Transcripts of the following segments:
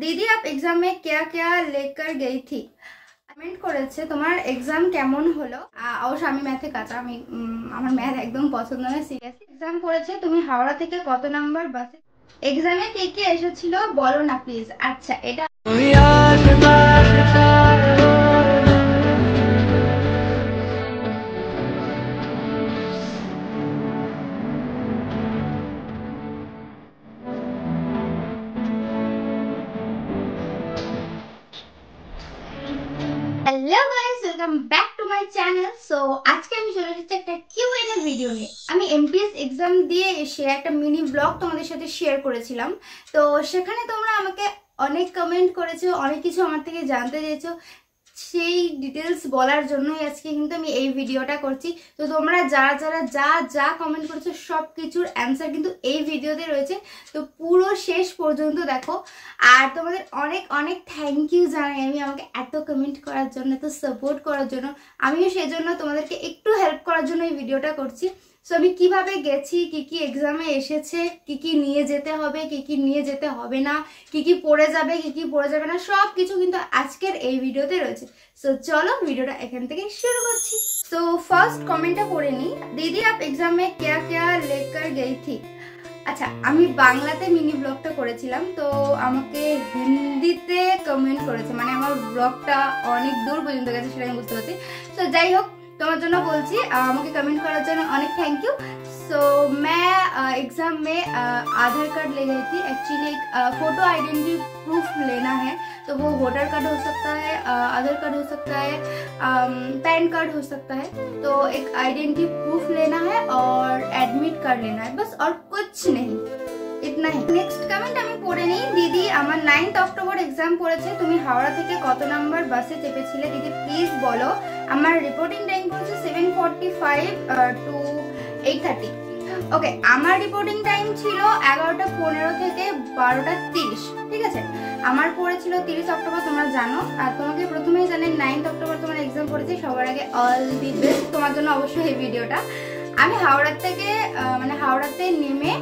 दीदी आप एग्जाम में क्या क्या लेकर गई थी। কমেন্ট করেছে তোমার এক্সাম কেমন হলো। অবশ্য আমি ম্যাথে কাঁচা, আমার ম্যাথ একদম পছন্দ নয়। সিরিয়াসলি এক্সাম করেছে তুমি হাওড়া থেকে কত নাম্বার বাসে এক্সামে কে কে এসেছিল বলো না প্লিজ। আচ্ছা এটা hello guys, welcome back to my channel. So आज के আমি চলে এসেছি একটা কিউএনএ ভিডিও নিয়ে। আমি এমপিএস এক্সাম দিয়ে এসে একটা মিনি ব্লগ তোমাদের সাথে শেয়ার করেছিলাম। তো সেখানে তোমরা আমাকে অনেক কমেন্ট করেছো, অনেক কিছু আমার থেকে জানতে চেয়েছো। সেই ডিটেলস বলার জন্যই আজকে কিন্তু আমি এই ভিডিওটা করছি। তো তোমরা যারা যা কমেন্ট করেছো সব কিছুর অ্যান্সার কিন্তু এই ভিডিওতে রয়েছে। তো পুরো শেষ পর্যন্ত দেখো। আর তোমাদের অনেক অনেক থ্যাংক ইউ জানাই আমি আমাকে এত কমেন্ট করার জন্য, এত সাপোর্ট করার জন্য। আমিও সেজন্য তোমাদেরকে একটু হেল্প করার জন্য এই ভিডিওটা করছি। সো আমি কিভাবে গেছি, কি এক্সামে এসেছে, কি নিয়ে যেতে হবে, কি নিয়ে যেতে হবে না, কি পড়ে যাবে, কি পড়ে যাবে না, সব কিছু কিন্তু আজকের এই ভিডিওতে রয়েছে। সো চলো ভিডিওটা এখান থেকে শুরু করছি। সো ফার্স্ট কমেন্টটা পড়ে নিই। দিদি आप एग्जाम में क्या क्या लेकर गई थी। আচ্ছা আমি বাংলাতে মিনি ব্লগটা করেছিলাম, তো আমাকে হিন্দিতে কমেন্ট করেছে, মানে আমার ব্লগটা অনেক দূর পর্যন্ত গেছে সেটা আমি বুঝতে পারছি। তো যাই হোক তোমার জন্য বলছি, আমাকে कमेंट করার জন্য অনেক थैंक यू। सो मैं एग्जाम में आधार कार्ड ले गई थी। एक्चुअली एक फोटो आइडेंटिटी प्रूफ लेना है, तो वो वोटर कार्ड हो सकता है, आधार कार्ड हो सकता है, पैन कार्ड हो सकता है। तो एक आइडेंटिटी प्रूफ लेना है और एडमिट कार्ड लेना है, बस और कुछ नहीं, इतना ही। नेक्स्ट कमेंट আমি পড়ে নিই। দিদি আমার 9th অক্টোবর এক্সাম পড়েছে, তুমি হাওড়া থেকে কত নাম্বার বাসে চেপেছিলে দিদি প্লিজ বলো। আমার রিপোর্টিং টাইম পড়েছে 7:45 টু 8:30। ওকে, আমার রিপোর্টিং টাইম ছিল 11:15 থেকে 12:30। ঠিক আছে, আমার পড়েছিল 30 অক্টোবর, তোমরা জানো। আর তোমাকে প্রথমেই জানেন 9th অক্টোবর তোমার এক্সাম পড়েছে। সবার আগে অল দি বেস্ট তোমার জন্য অবশ্যই এই ভিডিওটা। আমি হাওড়া থেকে মানে হাওড়াতে নেমে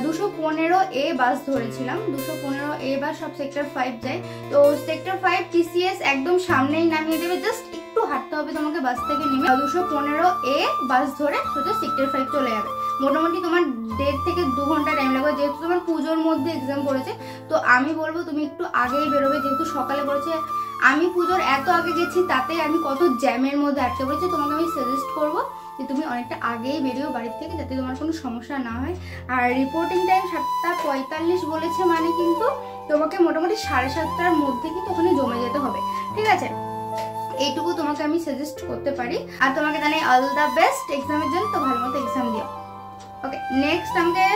215A বাস ধরেছিলাম। 215A বাস সব সেক্টর 5 যায়। তো সেক্টর 5 টিসিএস একদম সামনেই নামিয়ে দেবে, জাস্ট একটু হাঁটতে হবে তোমাকে বাস থেকে নেমে। 215A বাস ধরে সোজা সেক্টর 5 চলে যাবে। মোটামুটি তোমার 1.5 থেকে 2 ঘন্টা টাইম লাগবে, যেহেতু তোমার পুজোর মধ্যে এক্সাম পড়েছে। তো আমি বলবো তুমি একটু আগেই বেরোবে, যেহেতু সকালে পড়েছে। আমি পুজোর এত আগে গেছি, তাতে আমি কত জ্যামের মধ্যে আটকে পড়েছি। তোমাকে আমি সাজেস্ট করবো যে তুমি অনেকটা আগেই বেরিও বাড়ির থেকে, যাতে তোমার কোনো সমস্যা না হয়। আর রিপোর্টিং টাইম 7:45 বলেছে, মানে কিন্তু তোমাকে মোটামুটি 7:30টার মধ্যে কিন্তু ওখানে জমে যেতে হবে। ঠিক আছে, এইটুকু তোমাকে আমি সাজেস্ট করতে পারি। আর তোমাকে জানাই অল দ্য বেস্ট এক্সামের জন্য। তো ভালো মতো এক্সাম দিও। ওকে, নেক্সট আমাকে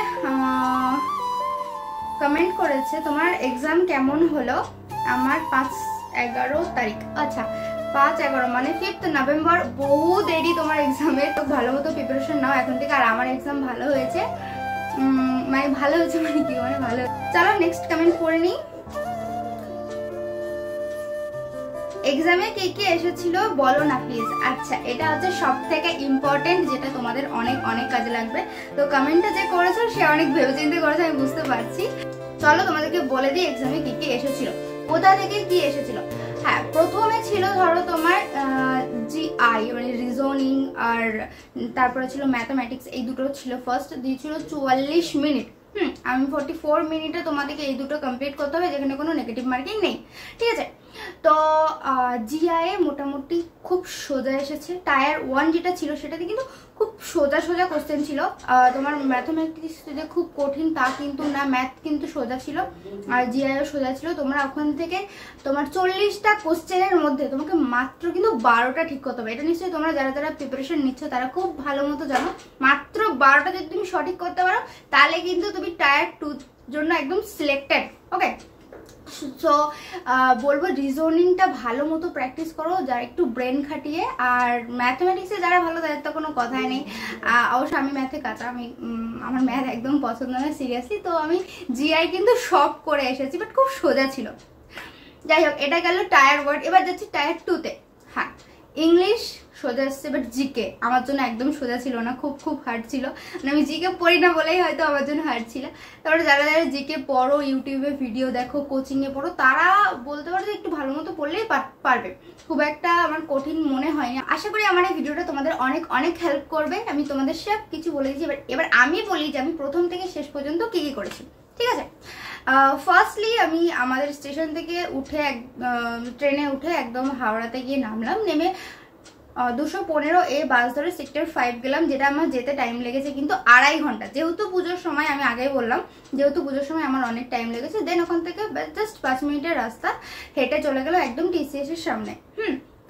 কমেন্ট করেছে তোমার এক্সাম কেমন হলো। আমার 5-11 তারিখ। আচ্ছা 5-11 মানে 5th নভেম্বর। বহু দেরি তোমার এক্সামে, তো ভালো মতো প্রিপারেশন নাও এখন থেকে। আর আমার এক্সাম ভালো হয়েছে, মানে ভালো হয়েছে মানে কি, মানে ভালো। চলো নেক্সট কমেন্ট পড়ে নিই। এক্সামে কে এসেছিল বলো না প্লিজ। আচ্ছা এটা হচ্ছে সব থেকে ইম্পর্টেন্ট, যেটা তোমাদের অনেক অনেক কাজে লাগবে। তো কমেন্টটা যে করেছো সে অনেক ভেবেচিন্তে করেছে, আমি বুঝতে পারছি। চলো তোমাদেরকে বলে দিই এক্সামে কে এসেছিল, কোথা থেকে কি এসেছিল। হ্যাঁ, প্রথমে ছিল ধরো তোমার জিআই মানে রিজনিং, আর তারপরে ছিল ম্যাথামেটিক্স। এই দুটো ছিল ফার্স্ট, দিয়েছিল 44 মিনিট। আমি 44 মিনিটে তোমাদেরকে এই দুটো কমপ্লিট করতে হবে, যেখানে কোনো নেগেটিভ মার্কিং নেই। ঠিক আছে, তো জিআই মোটামুটি খুব সোজা এসেছে। টায়ার 1 যেটা ছিল সেটাতে কিন্তু খুব সোজা কোশ্চেন ছিল। তোমার ম্যাথামেটিক্স যে খুব কঠিন তা কিন্তু না, ম্যাথ কিন্তু সোজা ছিল, আর জিআইও সোজা ছিল। তোমরা ওখান থেকে তোমার 40টা কোশ্চেনের মধ্যে তোমাকে মাত্র কিন্তু 12টা ঠিক করতে হবে। এটা নিশ্চয়ই তোমরা যারা প্রিপারেশন নিচ্ছ তারা খুব ভালো মতো জানো। মাত্র 12টা যদি তুমি সঠিক করতে পারো, তাহলে কিন্তু তুমি টায়ার 2 জন্য একদম সিলেক্টেড। ওকে, সো বলবো রিজনিংটা ভালো মতো প্র্যাকটিস করো, যারা একটু ব্রেন খাটিয়ে। আর ম্যাথামেটিক্সে যারা ভালো তাদের তো কোনো কথাই নেই। অবশ্য আমি ম্যাথে কাঁচা, আমার ম্যাথ একদম পছন্দ নয় সিরিয়াসলি। তো আমি জিআই কিন্তু সব করে এসেছি, বাট খুব সোজা ছিল। যাই হোক, এটা গেল টায়ার 1। এবার যাচ্ছি টায়ার 2তে। হ্যাঁ, ইংলিশ সোজা এসছে, বাট জিকে আমার জন্য একদম সোজা ছিল না, খুব খুব হার্ড ছিল। মানে আমি জিকে পড়ি না বলেই হয়তো আমার জন্য হার্ড ছিল। তারপরে যারা যারা জিকে পড়ো, ইউটিউবে ভিডিও দেখো, কোচিংয়ে পড়ো, তারা বলতে পারো যে একটু ভালো মতো পড়লেই পারবে, খুব একটা আমার কঠিন মনে হয় না। আশা করি আমার এই ভিডিওটা তোমাদের অনেক অনেক হেল্প করবে। আমি তোমাদের সব কিছু বলে দিচ্ছি, এবার আমি বলি যে আমি প্রথম থেকে শেষ পর্যন্ত কি কি করেছি, ঠিক আছে। ফার্স্টলি আমি আমাদের স্টেশন থেকে উঠে ট্রেনে উঠে একদম হাওড়াতে গিয়ে নামলাম। নেমে 215A বাস ধরে সেক্টর 5 গেলাম, যেটা আমার যেতে টাইম লেগেছে কিন্তু 2.5 ঘন্টা। যেহেতু পুজোর সময়, আমি আগেই বললাম যেহেতু পুজোর সময় আমার অনেক টাইম লেগেছে। দেন ওখান থেকে জাস্ট 5 মিনিটের রাস্তা হেঁটে চলে গেল একদম TCS এর সামনে।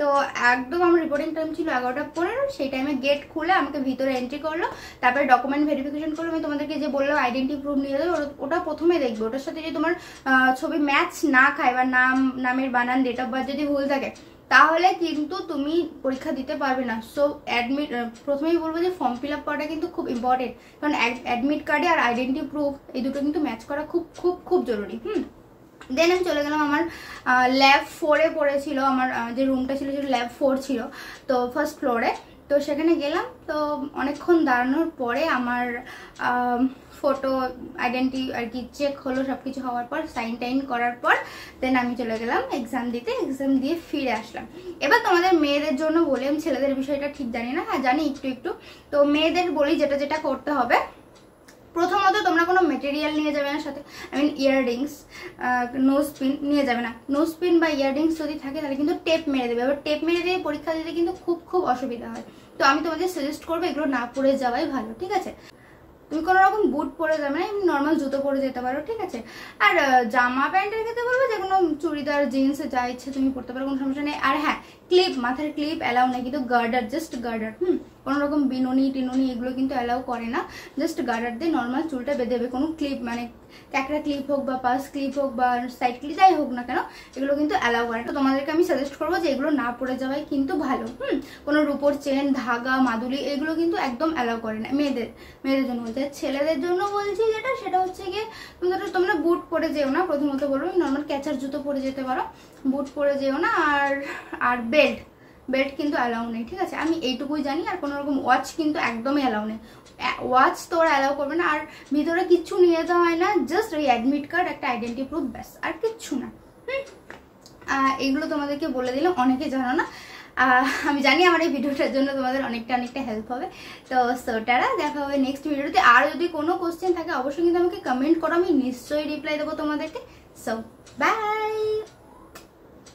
তো একদম আমার রিপোর্টিং টাইম ছিল 11:15। সেই টাইমে গেট খুলে আমাকে ভিতরে এন্ট্রি করলো, তারপরে ডকুমেন্ট ভেরিফিকেশন করলো। আমি তোমাদেরকে যে বললাম আইডেন্টি প্রুফ নিয়ে যাবে, ওটা প্রথমে দেখবে। ওটার সাথে যদি তোমার ছবি ম্যাচ না খায় বা নামের বানান, ডেট অফ বার্থ যদি ভুল থাকে, তাহলে কিন্তু তুমি পরীক্ষা দিতে পারবে না। সো অ্যাডমিট, প্রথমেই বলবো যে ফর্ম ফিল আপ করাটা কিন্তু খুব ইম্পর্টেন্ট, কারণ অ্যাডমিট কার্ডে আর আইডেন্টি প্রুফ এই দুটো কিন্তু ম্যাচ করা খুব খুব খুব জরুরি। দেন আমি চলে গেলাম আমার ল্যাব 4-এ পড়েছিল, আমার যে রুমটা ছিল সেটা ল্যাব 4 ছিল, তো ফার্স্ট ফ্লোরে। তো সেখানে গেলাম, তো অনেকক্ষণ দাঁড়ানোর পরে আমার ফটো আইডেন্টি আর কি চেক হলো। সব কিছু হওয়ার পর সাইন টাইন করার পর দেন আমি চলে গেলাম এক্সাম দিতে। এক্সাম দিয়ে ফিরে আসলাম। এবার তোমাদের মেয়েদের জন্য বলি, আমি ছেলেদের বিষয়টা ঠিক জানি না, হ্যাঁ জানি একটু একটু। তো মেয়েদের বলি যেটা যেটা করতে হবে। প্রথমত তোমরা কোনো মেটেরিয়াল নিয়ে যাবে না সাথে, I mean earrings, nose pin নিয়ে যাবে না। নোজ পিন বা ইয়াররিংস যদি থাকে তাহলে কিন্তু টেপ মেরে দেবে। এবার টেপ মেরে দিয়ে পরীক্ষা দিতে কিন্তু খুব খুব অসুবিধা হয়। তো আমি তোমাদের সাজেস্ট করবো এগুলো না পরে যাওয়াই ভালো, ঠিক আছে। তুমি কোনো রকম বুট পরে যাবে না, এমনি নর্মাল জুতো পরে যেতে পারো, ঠিক আছে। আর জামা প্যান্টের ক্ষেত্রে বলবো যে কোনো চুড়িদার জিন্স যা ইচ্ছে তুমি পরতে পারো, কোনো সমস্যা নেই। আর হ্যাঁ, ক্লিপ, মাথার ক্লিপ অ্যালাউ নেই, কিন্তু গার্ডার, জাস্ট গার্ডার। কোনো রকম বিনুনি টিনুনি এগুলো কিন্তু অ্যালাউ করে না। জাস্ট গার্ডার দিয়ে নর্মাল চুলটা বেঁধে দেবে। কোনো ক্লিপ মানে ক্যাকড়া ক্লিপ হোক বা পাস ক্লিপ হোক বা সাইড ক্লিপ যাই হোক না কেন, এগুলো কিন্তু অ্যালাউ করে না। তো তোমাদেরকে আমি সাজেস্ট করবো যে এগুলো না পরে যাওয়াই কিন্তু ভালো। কোনো রূপোর চেন, ধাগা, মাদুলি এগুলো কিন্তু একদম অ্যালাউ করে না মেয়েদের জন্য বলছে। ছেলেদের জন্য বলছি যেটা, সেটা হচ্ছে গিয়ে তোমরা বুট পরে যেও না। প্রথমত বলবো নর্মাল ক্যাচার জুতো পরে যেতে পারো, বুট পরে যেও না। আর বেল্ট কিন্তু অ্যালাউ নেই, ঠিক আছে। আমি এইটুকুই জানি। আর কোনো রকম ওয়াচ কিন্তু একদমই অ্যালাউ নেই, ওয়াচ তো ওরা অ্যালাউ করবে না। আর ভিতরে কিচ্ছু নিয়ে যাওয়া হয় না, জাস্ট ওই অ্যাডমিট কার্ড, একটা আইডেন্টি প্রুফ, ব্যাস, আর কিচ্ছু না। এইগুলো তোমাদেরকে বলে দিলাম, অনেকে জানো না। আমি জানি আমার এই ভিডিওটার জন্য তোমাদের অনেকটা হেল্প হবে। তো সোটারা দেখা হবে নেক্সট ভিডিওতে। আর যদি কোনো কোশ্চেন থাকে অবশ্যই কিন্তু আমাকে কমেন্ট করো, আমি নিশ্চয়ই রিপ্লাই দেবো তোমাদেরকে। So by.